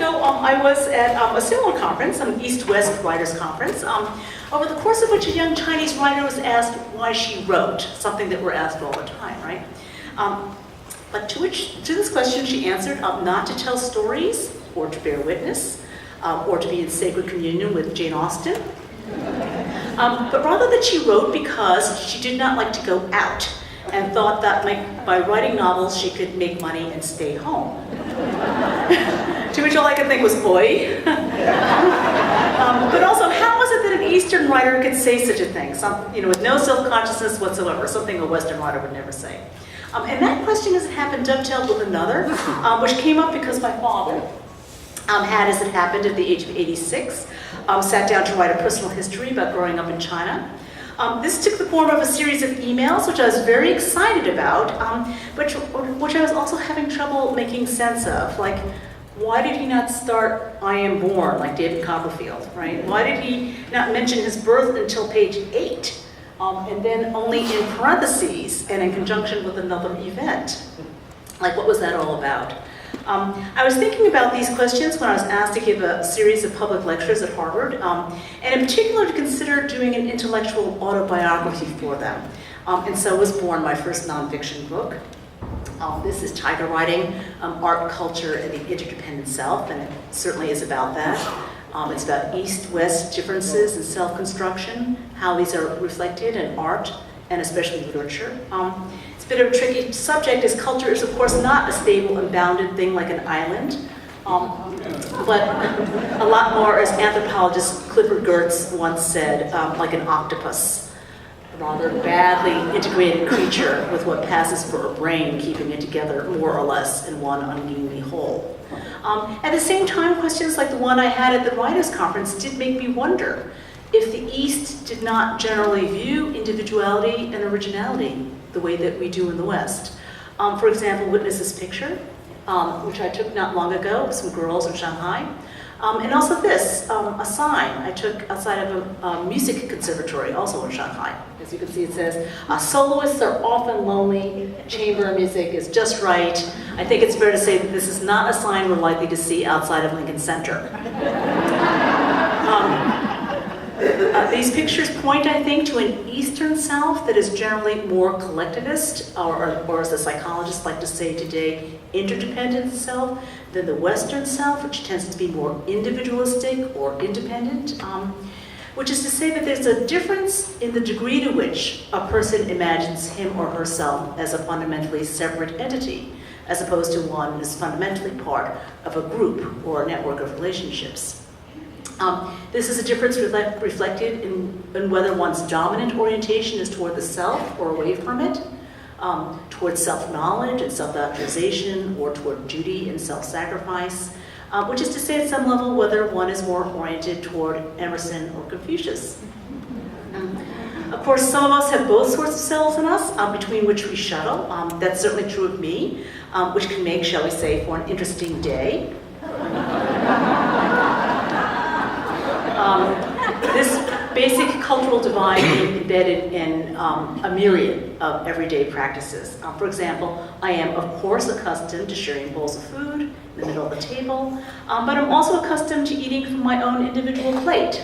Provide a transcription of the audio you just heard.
So I was at a similar conference, an East-West Writers Conference, over the course of which a young Chinese writer was asked why she wrote, something that we're asked all the time, right? But to this question she answered, not to tell stories, or to bear witness, or to be in sacred communion with Jane Austen, but rather that she wrote because she did not like to go out, and thought that by writing novels she could make money and stay home. To which all I could think was, oi. But also, how was it that an Eastern writer could say such a thing? With no self-consciousness whatsoever, something a Western writer would never say. And that question, as it happened, dovetailed with another, which came up because my father had, as it happened at the age of 86, sat down to write a personal history about growing up in China. This took the form of a series of emails, which I was very excited about, but which I was also having trouble making sense of. Like, why did he not start I am born, like David Copperfield, right? Why did he not mention his birth until page 8, and then only in parentheses and in conjunction with another event? Like, what was that all about? I was thinking about these questions when I was asked to give a series of public lectures at Harvard, and in particular to consider doing an intellectual autobiography for them. And so was born my first nonfiction book. This is Tiger Writing, Art, Culture, and the Interdependent Self, and it certainly is about that. It's about East-West differences in self-construction, how these are reflected in art, and especially literature. It's a bit of a tricky subject, as culture is, of course, not a stable and bounded thing like an island, but a lot more, as anthropologist Clifford Geertz once said, like an octopus. A rather badly integrated creature with what passes for a brain, keeping it together more or less in one ungainly whole. At the same time, questions like the one I had at the Writers' Conference did make me wonder if the East did not generally view individuality and originality the way that we do in the West. For example, witness this picture, which I took not long ago with some girls in Shanghai. And also this, a sign I took outside of a music conservatory, also in Shanghai. As you can see, it says, soloists are often lonely, chamber music is just right. I think it's fair to say that this is not a sign we're likely to see outside of Lincoln Center. These pictures point, I think, to an Eastern Self that is generally more collectivist, or as the psychologists like to say today, interdependent self, than the Western Self, which tends to be more individualistic or independent, which is to say that there's a difference in the degree to which a person imagines him or herself as a fundamentally separate entity, as opposed to one as fundamentally part of a group or a network of relationships. This is a difference reflected in whether one's dominant orientation is toward the self or away from it, toward self-knowledge and self-actualization, or toward duty and self-sacrifice, which is to say at some level whether one is more oriented toward Emerson or Confucius. Of course, some of us have both sorts of selves in us, between which we shuttle. That's certainly true of me, which can make, shall we say, for an interesting day. This basic cultural divide is embedded in a myriad of everyday practices. For example, I am, of course, accustomed to sharing bowls of food in the middle of the table, but I'm also accustomed to eating from my own individual plate,